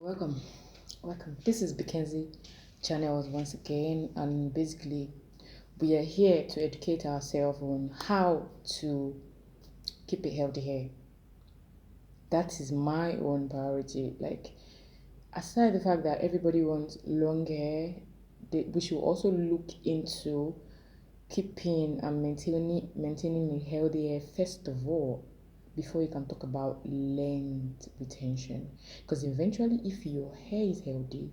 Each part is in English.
Welcome, welcome. This is Mackenzie channel once again, and basically, we are here to educate ourselves on how to keep a healthy hair. That is my own priority. Like, aside the fact that everybody wants long hair, we should also look into keeping and maintaining a healthy hair first of all before you can talk about length retention, because eventually if your hair is healthy,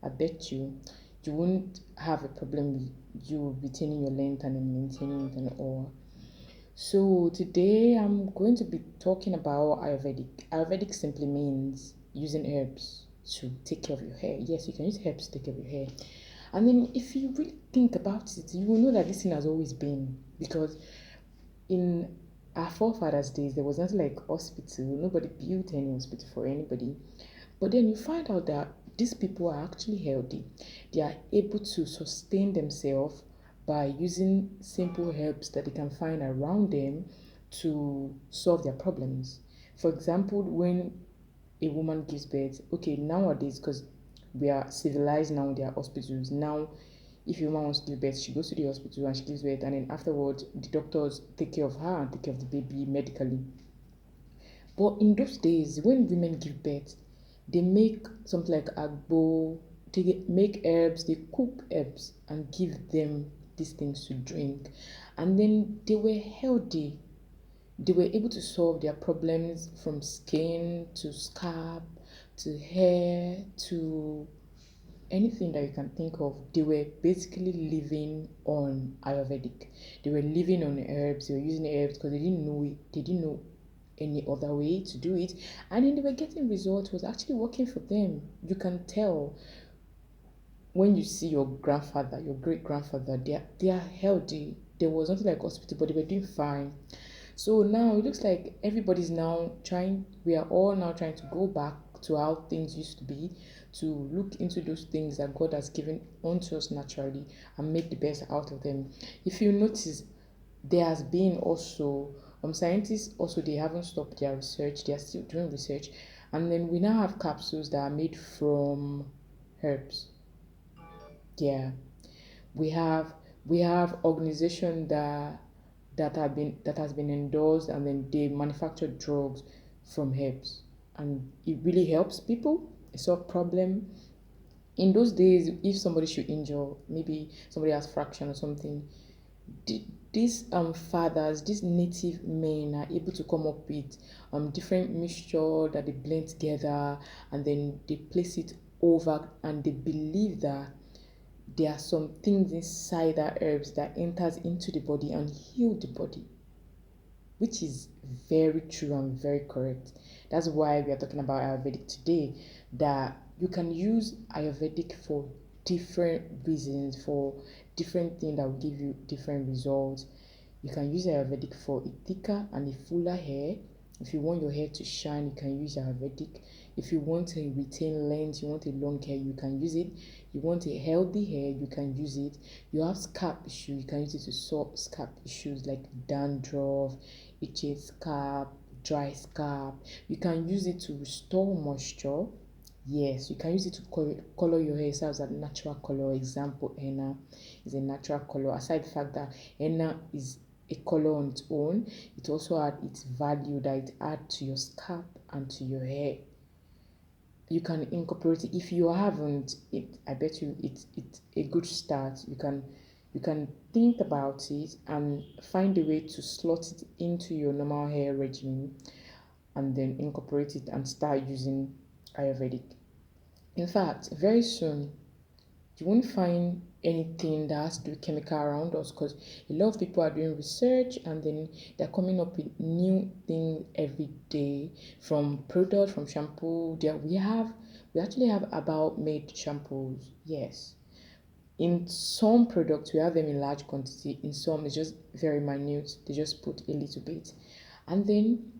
I bet you won't have a problem with you retaining your length and then maintaining it and all. So today I'm going to be talking about Ayurvedic simply means using herbs to take care of your hair. Yes, you can use herbs to take care of your hair. And then if you really think about it, you will know that this thing has always been, because in our forefathers' days there was nothing like hospital. Nobody built any hospital for anybody. But then you find out that these people are actually healthy. They are able to sustain themselves by using simple herbs that they can find around them to solve their problems. For example, when a woman gives birth, okay, nowadays, because we are civilized now, there are hospitals. Now, if a woman wants to give birth, she goes to the hospital and she gives birth, and then afterwards, the doctors take care of her and take care of the baby medically. But in those days, when women give birth, they make something like agbo, they make herbs, they cook herbs and give them these things to drink. And then they were healthy. They were able to solve their problems from skin to scalp to hair to anything that you can think of. They were basically living on Ayurvedic. They were living on herbs. They were using herbs because they didn't know it. They didn't know any other way to do it, and then they were getting results. It was actually working for them. You can tell when you see your grandfather, your great grandfather. They are healthy. There was nothing like hospital, but they were doing fine. So now it looks like everybody's now trying, we are all now trying to go back to how things used to be, to look into those things that God has given unto us naturally and make the best out of them. If you notice, there has been also scientists also, they haven't stopped their research, they are still doing research, and then we now have capsules that are made from herbs. Yeah, we have we have organization that has been endorsed, and then they manufacture drugs from herbs, and it really helps people solve problem. In those days, if somebody should injure, maybe somebody has fraction or something, these fathers, these native men are able to come up with different mixture that they blend together, and then they place it over, and they believe that there are some things inside that herbs that enters into the body and heal the body, which is very true and very correct. That's why we are talking about Ayurvedic today, that you can use Ayurvedic for different reasons, for different things that will give you different results. You can use Ayurvedic for a thicker and a fuller hair. If you want your hair to shine, you can use Ayurvedic. If you want to retain length, you want a long hair, you can use it. You want a healthy hair, you can use it. You have scalp issue, you can use it to solve scalp issues like dandruff, itchy scalp, dry scalp. You can use it to restore moisture. Yes, you can use it to color your hair so as a natural color. Example, henna is a natural color. Aside the fact that henna is a color on its own, it also had its value that it add to your scalp and to your hair. You can incorporate it. If you haven't, I bet you it's a good start. You can think about it and find a way to slot it into your normal hair regimen, and then incorporate it and start using Ayurvedic. In fact, very soon you won't find anything that has to do with chemical around us, because a lot of people are doing research, and then they're coming up with new things every day, from product, from shampoo. We actually have about made shampoos. Yes. In some products we have them in large quantity, in some it's just very minute. They just put a little bit. And then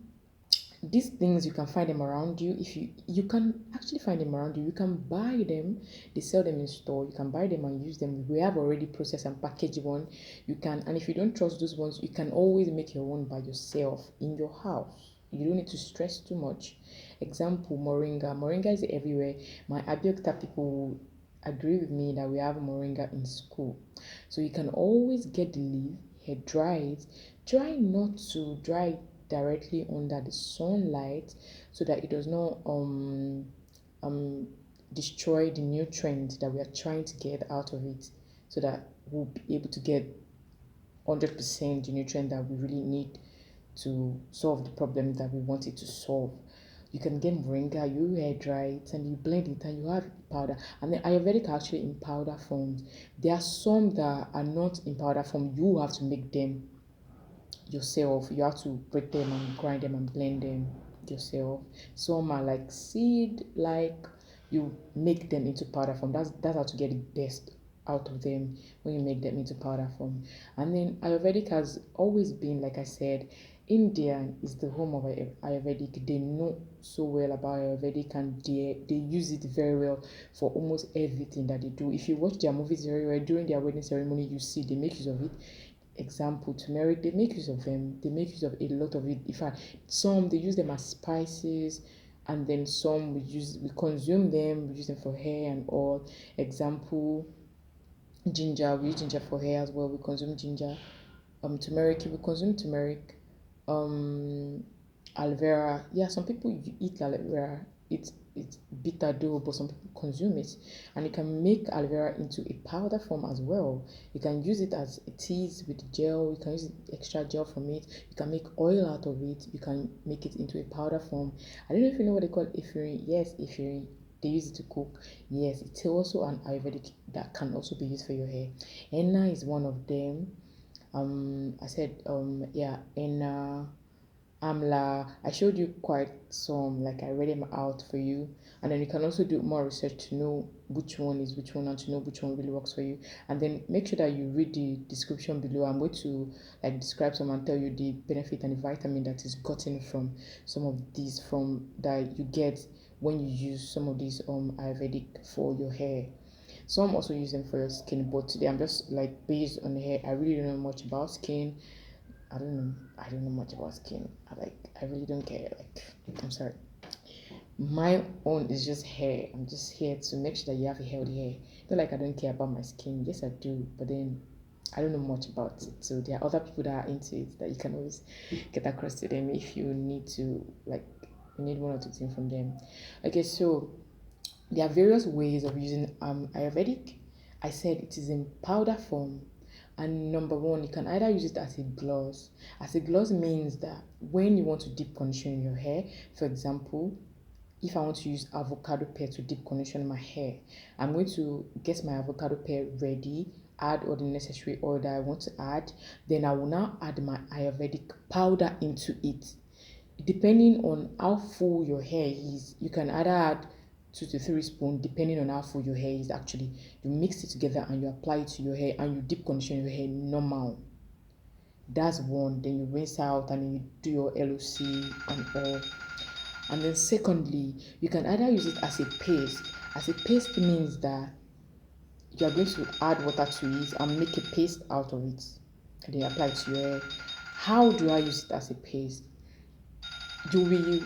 these things, you can find them around you. If you can actually find them around you, you can buy them. They sell them in store. You can buy them and use them. We have already processed and packaged one. You can, and if you don't trust those ones, you can always make your own by yourself in your house. You don't need to stress too much. Example, moringa. Moringa is everywhere. My Abiokta people will agree with me that we have moringa in school. So you can always get the leaf, hair dry it. Try not to dry it directly under the sunlight so that it does not um destroy the nutrients that we are trying to get out of it, so that we'll be able to get 100% the nutrient that we really need to solve the problem that we want it to solve. You can get moringa, you air dry it, and you blend it, and you have powder. And the Ayurvedic are actually in powder forms. There are some that are not in powder form. You have to make them yourself. You have to break them and grind them and blend them yourself. Some are like seed, like you make them into powder form. That's how to get the best out of them when you make them into powder form. And then Ayurvedic has always been, like I said, India is the home of Ayurvedic. They know so well about Ayurvedic, and they use it very well for almost everything that they do. If you watch their movies very well during their wedding ceremony, you see they make use of it. Example, turmeric, they make use of them. They make use of a lot of it. In fact, some they use them as spices, and then some we consume them, we use them for hair and all. Example, ginger, we use ginger for hair as well. We consume ginger. Turmeric, we consume turmeric. um Aloe vera, yeah, some people eat aloe vera. It's bitter though, but some people consume it. And you can make aloe vera into a powder form as well. You can use it as it is with gel. You can use extra gel from it. You can make oil out of it. You can make it into a powder form. I don't know if you know what they call ephedrine. Yes, ephedrine, they use it to cook. Yes, it's also an Ayurvedic that can also be used for your hair. Henna is one of them. I said, yeah, henna, Amla. I showed you quite some, like I read them out for you. And then you can also do more research to know which one is which one and to know which one really works for you. And then make sure that you read the description below. I'm going to like describe some and tell you the benefit and the vitamin that is gotten from some of these from that you get when you use some of these Ayurvedic for your hair. Some also use them for your skin, but today I'm just like based on hair. I really don't know much about skin. I don't know much about skin. I really don't care. Like, I'm sorry. My own is just hair. I'm just here to make sure that you have a healthy hair. Not like I don't care about my skin. Yes, I do. But then I don't know much about it. So there are other people that are into it that you can always get across to them if you need to, like, you need one or two things from them. Okay, so there are various ways of using Ayurvedic. I said it is in powder form. And number one, you can either use it as a gloss. As a gloss means that when you want to deep condition your hair, for example, if I want to use avocado pear to deep condition my hair, I'm going to get my avocado pear ready, add all the necessary oil that I want to add. Then I will now add my Ayurvedic powder into it. Depending on how full your hair is, you can either add 2 to 3 spoons, depending on how full your hair is. Actually, you mix it together and you apply it to your hair and you deep condition your hair normal. That's one. Then you rinse out and then you do your LOC and all. And then secondly, you can either use it as a paste. As a paste means that you are going to add water to it and make a paste out of it, and then apply it to your hair. How do I use it as a paste? You will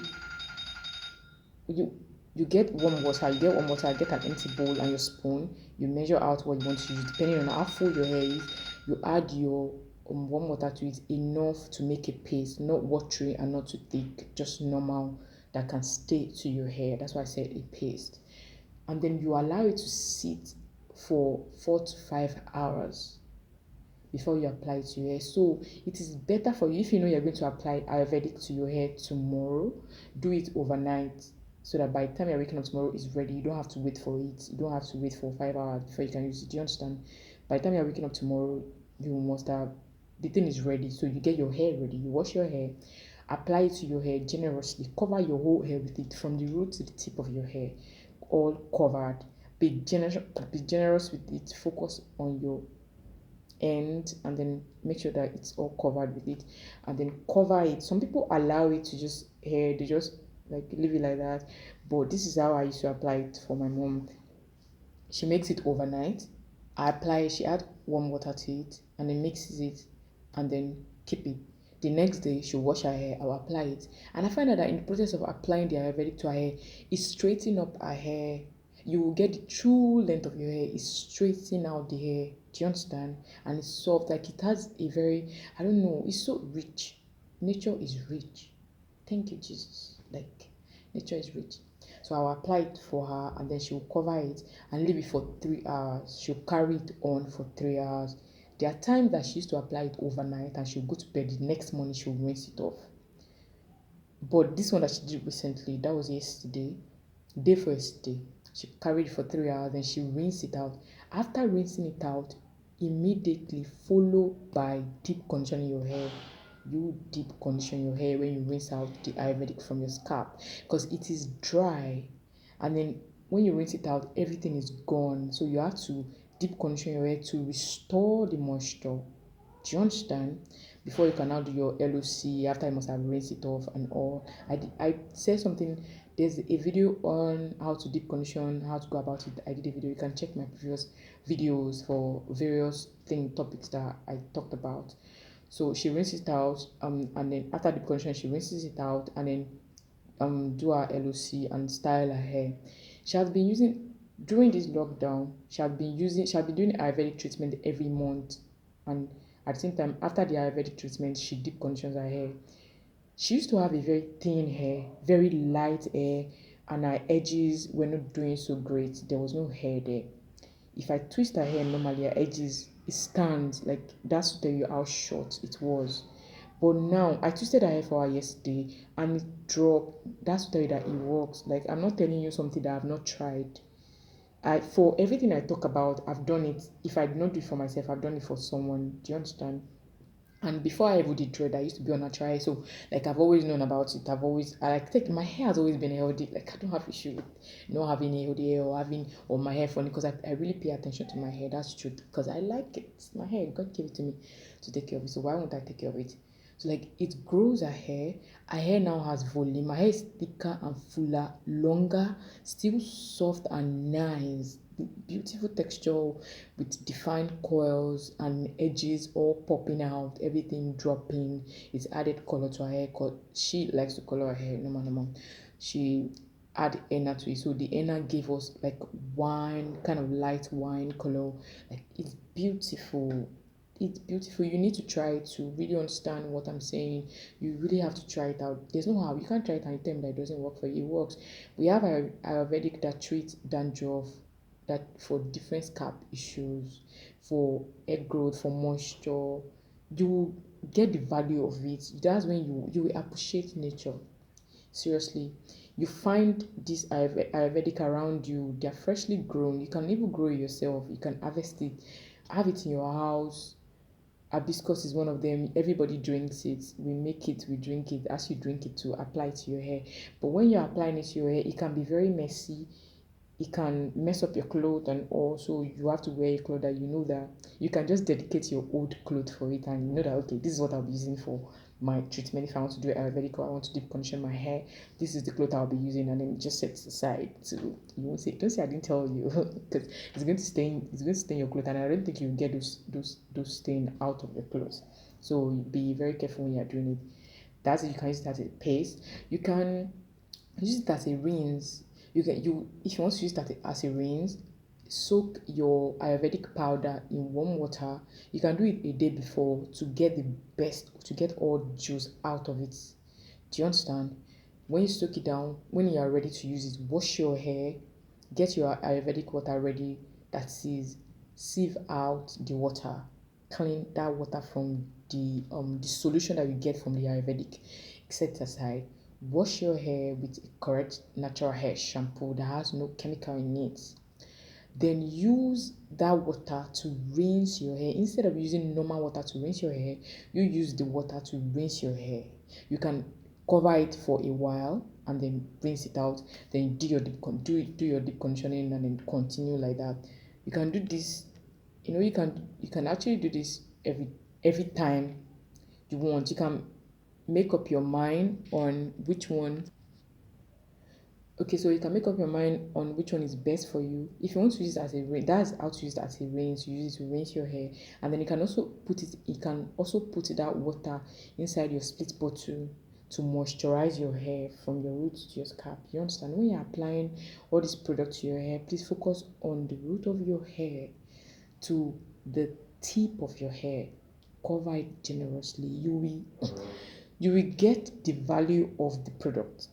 you you get warm water, get an empty bowl and your spoon, you measure out what you want to use depending on how full your hair is. You add your warm water to it, enough to make a paste, not watery and not too thick, just normal, that can stay to your hair. That's why I said a paste. And then you allow it to sit for 4 to 5 hours before you apply it to your hair. So it is better for you, if you know you're going to apply Ayurvedic to your hair tomorrow, do it overnight, so that by the time you're waking up tomorrow it's ready. You don't have to wait for it. You don't have to wait for 5 hours before you can use it. Do you understand? By the time you're waking up tomorrow, you must have, the thing is ready. So you get your hair ready. You wash your hair, apply it to your hair generously. Cover your whole hair with it from the root to the tip of your hair, all covered. Be generous with it. Focus on your end and then make sure that it's all covered with it, and then cover it. Some people allow it to just hair, they just like leave it like that, but this is how I used to apply it for my mom. She makes it overnight. She add warm water to it and then mixes it and then keep it. The next day, she'll wash her hair, I'll apply it. And I find out that in the process of applying the Ayurvedic to her hair, it's straightening up her hair. You will get the true length of your hair. It's straightening out the hair. Do you understand? And it's soft. Like it has a very, I don't know, it's so rich. Nature is rich. Thank you, Jesus. Like nature is rich. So I'll apply it for her and then she'll cover it and leave it for 3 hours. She'll carry it on for 3 hours. There are times that she used to apply it overnight and she'll go to bed. The next morning she'll rinse it off. But this one that she did recently, that was yesterday, day for yesterday. She carried it for 3 hours and she rinsed it out. After rinsing it out, immediately follow by deep conditioning your hair. You deep condition your hair when you rinse out the Ayurvedic from your scalp because it is dry, and then when you rinse it out, everything is gone. So you have to deep condition your hair to restore the moisture. Do you understand? Before you can now do your LOC, after you must have rinsed it off and all. I said something. There's a video on how to deep condition, how to go about it. I did a video. You can check my previous videos for various topics that I talked about. So she rinses it out, and then after deep condition, she rinses it out, and then do her LOC and style her hair. She has been using during this lockdown. She has been doing Ayurvedic treatment every month, and at the same time, after the Ayurvedic treatment, she deep conditions her hair. She used to have a very thin hair, very light hair, and her edges were not doing so great. There was no hair there. If I twist her hair normally, her edges it stands like that's to tell you how short it was. But now I twisted her hair for her yesterday and it dropped. That's to tell you that it works. Like I'm not telling you something that I've not tried. I for everything I talk about, I've done it. If I did not do it for myself, I've done it for someone. Do you understand? And before I ever did dread, I used to be on a try. So like I've always known about it. I like take my hair has always been healthy. Like I don't have issue with not having a healthy hair or having or my hair funny because I really pay attention to my hair. That's true. Because I like it. It's my hair. God gave it to me to take care of it. So why won't I take care of it? So like it grows her hair. Her hair now has volume. My hair is thicker and fuller, longer, still soft and nice. Beautiful texture with defined coils and edges all popping out, everything dropping. It's added color to her hair. She likes to color her hair, normal. She add henna to it, so the henna gave us like wine, kind of light wine color. Like it's beautiful. It's beautiful. You need to try it to really understand what I'm saying. You really have to try it out. There's no how you can't try it and you tell me that it doesn't work for you. It works. We have a Ayurvedic that treats dandruff, that for different scalp issues, for hair growth, for moisture. You will get the value of it. That's when you will appreciate nature. Seriously, you find this Ayurvedic around you. They are freshly grown. You can even grow it yourself. You can harvest it, have it in your house. Hibiscus is one of them. Everybody drinks it. We make it, we drink it. As you drink it to apply it to your hair. But when you're applying it to your hair, it can be very messy. It can mess up your clothes, and also you have to wear a clothes that you know that you can just dedicate your old clothes for it, and you know that okay, this is what I'll be using for my treatment. If I want to do Ayurvedic or I want to deep condition my hair, this is the clothes I'll be using, and then it just sets aside. So you won't say, don't say I didn't tell you, because it's going to stain your clothes, and I don't think you get those stain out of your clothes. So be very careful when you're doing it. That's it. You can use it as a paste. You can use it as a rinse. You if you want to use that as a rinse, soak your Ayurvedic powder in warm water. You can do it a day before to get the best, to get all the juice out of it. Do you understand? When you soak it down, when you are ready to use it, wash your hair, get your Ayurvedic water ready. That is, sieve out the water, clean that water from the solution that you get from the Ayurvedic. Set it aside. Wash your hair with a correct natural hair shampoo that has no chemical in it. Then use that water to rinse your hair. Instead of using normal water to rinse your hair, you use the water to rinse your hair. You can cover it for a while and then rinse it out. Then do your deep conditioning and then continue like that. You can do this. You can actually do this every time you want. You can make up your mind on which one Okay, so you can make up your mind on which one is best for you. If you want to use it as a rinse, that's how to use it as a rinse. You use it to rinse your hair, and then you can also put that water inside your split bottle to moisturize your hair from your roots to your scalp. You understand? When you're applying all these products to your hair, please focus on the root of your hair to the tip of your hair. Cover it generously. You will get the value of the product.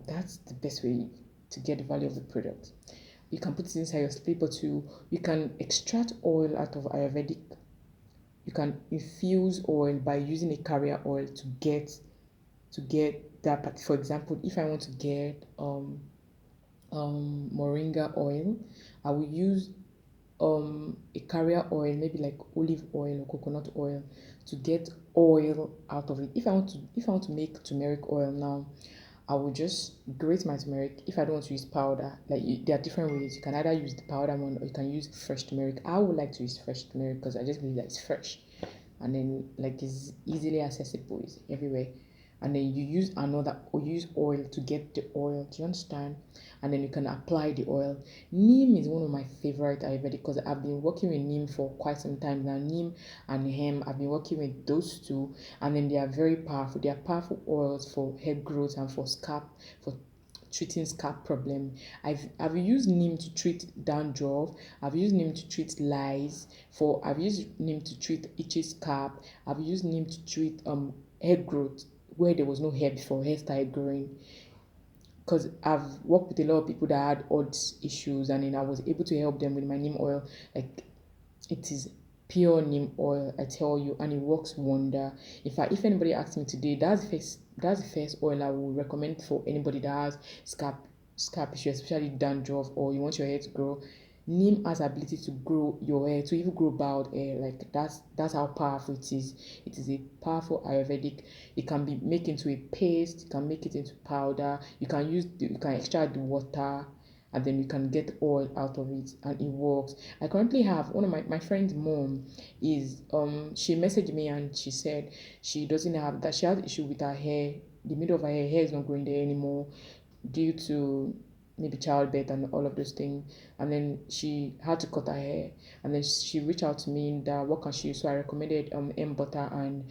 That's the best way to get the value of the product. You can put it inside your spray bottle. You can extract oil out of Ayurvedic. You can infuse oil by using a carrier oil to get that part. For example, if I want to get moringa oil, I will use a carrier oil, maybe like olive oil or coconut oil, to get oil out of it. If I want to make turmeric oil now, I will just grate my turmeric. If I don't want to use powder, there are different ways. You can either use the powder one or you can use fresh turmeric. I would like to use fresh turmeric because I just believe that it's fresh, and then like it's easily accessible, it's everywhere. And then you use another or use oil to get the oil. Do you understand? And then you can apply the oil. Neem is one of my favorite Ayurvedic because I've been working with neem for quite some time now. Neem and hemp, I've been working with those two, and then they are very powerful. They are powerful oils for hair growth and for scalp, for treating scalp problem. I've used neem to treat dandruff. I've used neem to treat lice. I've used neem to treat itchy scalp. I've used neem to treat hair growth where there was no hair before, hair started growing. Because I've worked with a lot of people that had odd issues, and then I was able to help them with my neem oil. Like, it is pure neem oil, I tell you, and it works wonder. In fact, if anybody asks me today, that's the first oil I will recommend for anybody that has scalp issue, especially dandruff, or you want your hair to grow. Neem has ability to grow your hair, to even grow bald hair. Like, that's how powerful it is. It is a powerful Ayurvedic. It can be made into a paste. You can make it into powder. You can extract the water, and then you can get oil out of it, and it works. I currently have one of my friend's mom is she messaged me and she said she doesn't have that, she has issue with her hair. The middle of her hair is not growing there anymore due to maybe childbirth and all of those things. And then she had to cut her hair, and then she reached out to me that what can she use. So I recommended M butter and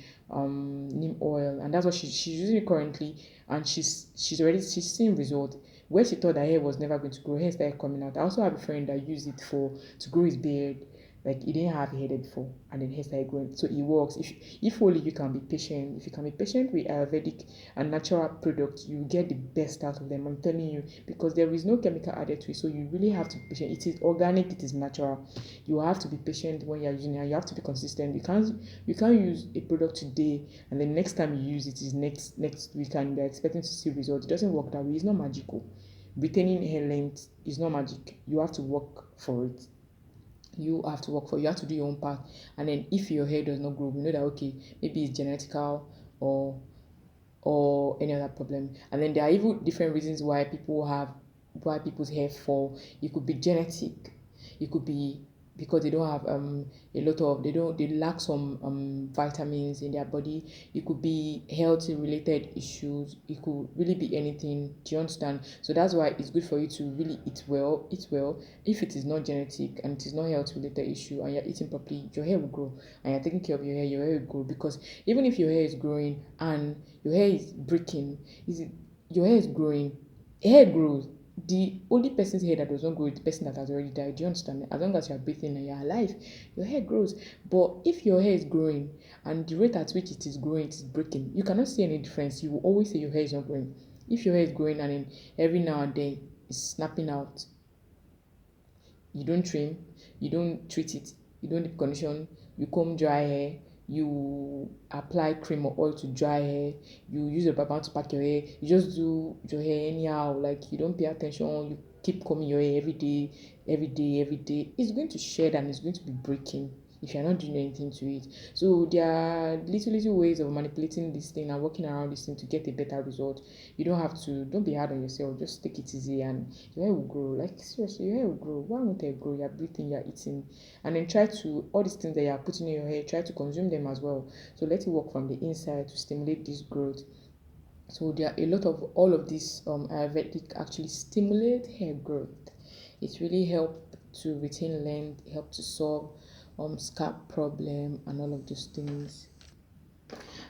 neem oil, and that's what she's using it currently. And she's seeing result where she thought her hair was never going to grow. Hair started coming out. I also have a friend that used it to grow his beard. Like, he didn't have hair there before, and then hair started growing. So it works. If only you can be patient. If you can be patient with Ayurvedic and natural products, you get the best out of them. I'm telling you, because there is no chemical added to it. So you really have to be patient. It is organic. It is natural. You have to be patient when you're using it. And you have to be consistent. You can't use a product today and the next time you use it is next week and you're expecting to see results. It doesn't work that way. It's not magical. Retaining hair length is not magic. You have to work for it. You have to do your own part. And then if your hair does not grow, we know that okay, maybe it's genetical or any other problem. And then there are even different reasons why people's hair fall. It could be genetic. It could be because they don't have a lot of they lack some vitamins in their body. It could be health related issues. It could really be anything. Do you understand? So that's why it's good for you to really eat well. If it is not genetic and it is not health related issue and you're eating properly, your hair will grow, and you're taking care of your hair will grow. Because even if your hair is growing and your hair is breaking, is it your hair is growing, hair grows. The only person's hair that does not grow is the person that has already died. Do you understand? As long as you are breathing and you are alive, your hair grows. But if your hair is growing and the rate at which it is growing, it is breaking, you cannot see any difference. You will always say your hair is not growing. If your hair is growing and then every now and then it's snapping out, you don't trim, you don't treat it, you don't deep condition, you comb dry hair, you apply cream or oil to dry hair, you use a rubber to pack your hair, you just do your hair anyhow, like you don't pay attention, you keep combing your hair every day, every day, every day, it's going to shed and it's going to be breaking if you're not doing anything to it. So there are little ways of manipulating this thing and working around this thing to get a better result. Don't be hard on yourself, just take it easy and your hair will grow. Like, seriously, your hair will grow. Why won't hair grow? You're breathing, you're eating. And then try to, all these things that you're putting in your hair, try to consume them as well. So let it work from the inside to stimulate this growth. So there are a lot of all of these Ayurvedic actually stimulate hair growth. It really help to retain length, help to solve scalp problem and all of those things.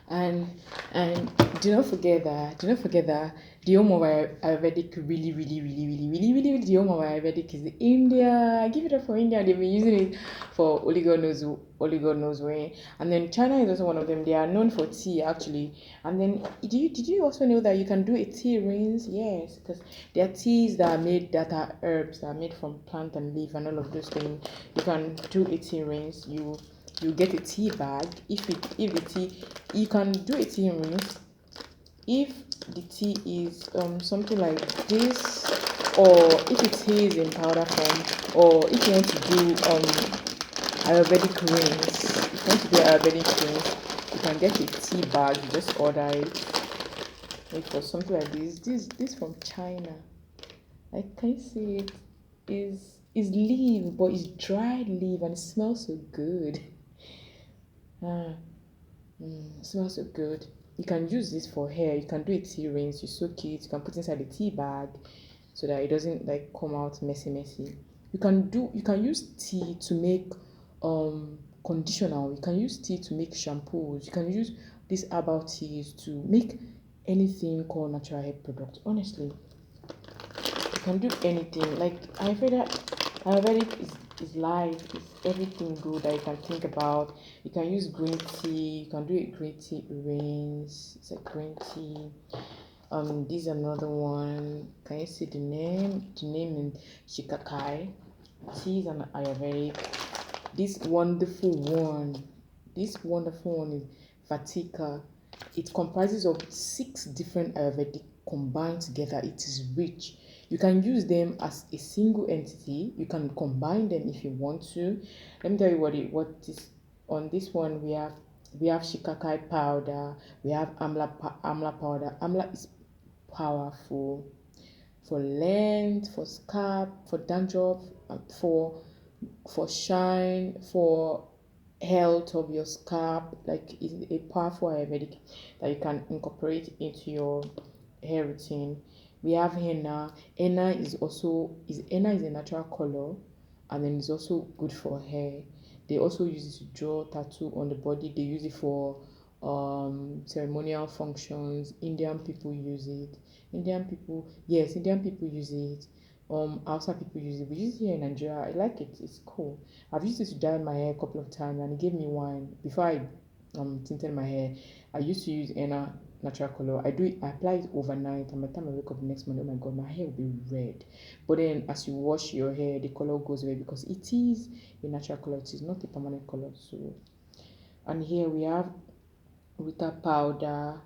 And and do not forget that the home of Ayurvedic really, the home of Ayurvedic is India. Give it up for India. They've been using it for only God knows where. And then China is also one of them. They are known for tea actually. And then did you also know that you can do a tea rinse? Yes, because there are teas that are herbs that are made from plant and leaf and all of those things. You can do a tea rinse. You get a tea bag. If the tea, you can do a tea rinse if the tea is something like this, or if it is in powder form, or if you want to do Ayurvedic rinse. If you want to do Ayurvedic rinse, you can get a tea bag. You just order it. Like for something like this from China. Like, can you see it? Is leaf, but it's dried leaf and it smells so good. Ah, it smells so good. You can use this for hair. You can do a tea rinse. You soak it. You can put inside a tea bag so that it doesn't like come out messy. You can use tea to make conditioner. You can use tea to make shampoos. You can use these herbal teas to make anything called natural hair product. Honestly, you can do anything. Like Ayurvedic is life, is everything good that you can think about. You can use green tea, you can do a green tea rinse. It's a green tea. This is another one. Can you see the name? The name is Shikakai. Tea is an Ayurvedic. This wonderful one is Vatika. It comprises of 6 different Ayurvedic combined together. It is rich. You can use them as a single entity. You can combine them if you want to. Let me tell you what is on this one. We have shikakai powder. We have amla powder. Amla is powerful for length, for scalp, for dandruff, for shine, for health of your scalp. Like it's a powerful Ayurvedic that you can incorporate into your hair routine. We have henna. Henna is a natural color, and then it's also good for hair. They also use it to draw tattoo on the body. They use it for ceremonial functions. Indian people use it. Indian people use it. Hausa people use it. We use it here in Nigeria. I like it. It's cool. I've used it to dye my hair a couple of times, and it gave me wine before I tinted my hair. I used to use henna natural color. I apply it overnight, and by the time I wake up the next morning, oh my god, my hair will be red. But then as you wash your hair, the color goes away because it is a natural color. It is not a permanent color. So, and here we have Rita powder,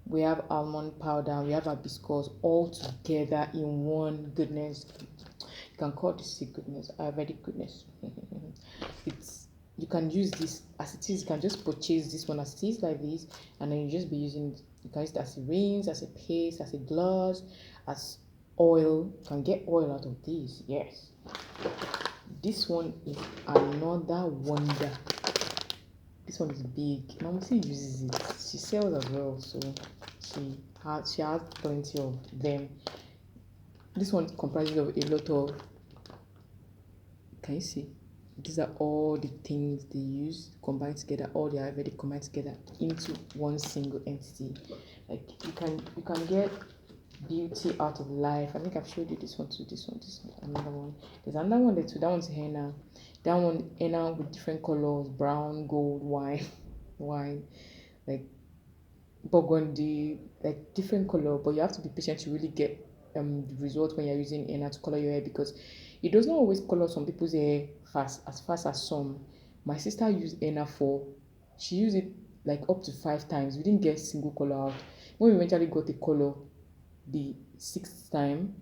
we have almond powder, we have hibiscus all together in one goodness. You can call this a goodness, Ayurvedic goodness. It's You can use this as it is. You can just purchase this one as it is like this, and then you just be using it. You can use it as a rinse, as a paste, as a gloss, as oil. You can get oil out of this. Yes, this one is another wonder. This one is big. Mom still uses it. She sells as well, so she has plenty of them. This one comprises of a lot of. Can you see? These are all the things they use combined together. All the Ayurvedic combined together into one single entity. Like you can get beauty out of life. I think I've showed you this one too. This one, another one. There's another one there too. That one's henna. That one henna with different colors: brown, gold, wine, like burgundy, like different color. But you have to be patient to really get the result when you're using henna to color your hair, because it does not always color some people's hair fast as some. My sister used henna she used it like up to 5 times. We didn't get single color out. When we eventually got the color the 6th time,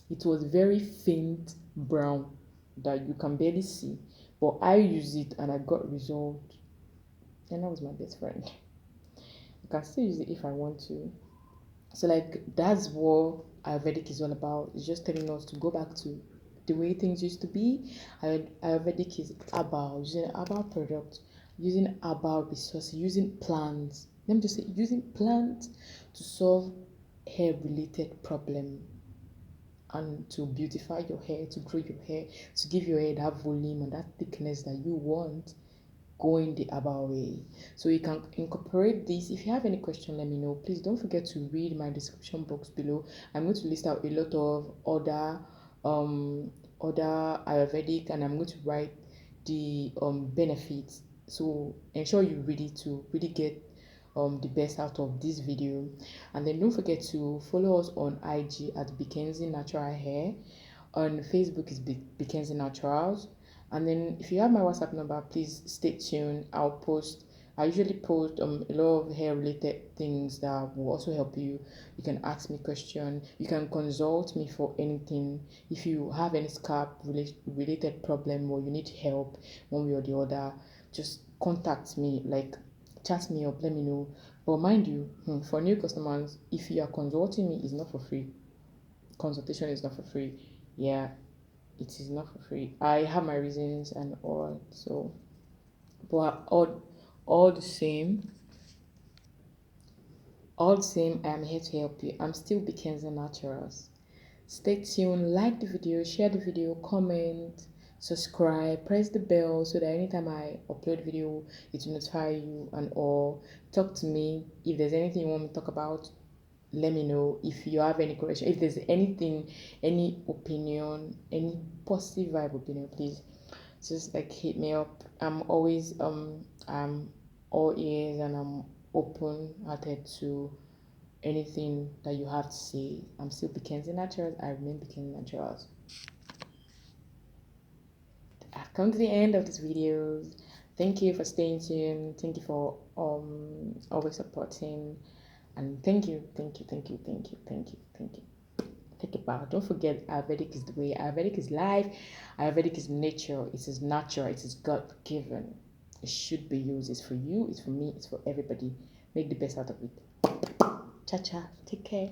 it was very faint brown that you can barely see. But I used it and I got result. And that was my best friend. I can still use it if I want to. So like that's what Ayurvedic is all about. It's just telling us to go back to the way things used to be. Ayurvedic is about using herbal products, using herbal resources, using plants. Let me just say using plants to solve hair related problem, and to beautify your hair, to grow your hair, to give your hair that volume and that thickness that you want, going the herbal way. So you can incorporate this. If you have any question, let me know. Please don't forget to read my description box below. I'm going to list out a lot of other Ayurvedic, and I'm going to write the benefits. So ensure you read it to really get the best out of this video. And then don't forget to follow us on IG at Beckenzie Natural Hair. On Facebook is Beckenzie Naturals. And then if you have my WhatsApp number, please stay tuned. I usually post a lot of hair related things that will also help you. You can ask me questions. You can consult me for anything. If you have any scalp related problem or you need help one way or the other, just contact me, like chat me up, let me know. But mind you, for new customers, if you are consulting me, it's not for free. Consultation is not for free. Yeah, it is not for free. I have my reasons and all. So, but all the same, I'm here to help you. I'm still Beckenzie Naturals. Stay tuned, like the video, share the video, comment, subscribe, press the bell so that anytime I upload video, it will notify you and all. Talk to me. If there's anything you want me to talk about, let me know. If you have any question, if there's anything, any opinion, any positive vibe opinion, please just like hit me up. I'm all ears, and I'm open hearted to anything that you have to say. I'm still Beckenzie Naturals. I remain Beckenzie Naturals. I've come to the end of this video. Thank you for staying tuned. Thank you for always supporting. And thank you. Take a bow. Don't forget, Ayurvedic is the way. Ayurvedic is life. Ayurvedic is nature. It is natural. It is God given. It should be used. It's for you. It's for me. It's for everybody. Make the best out of it. Cha cha. Take care.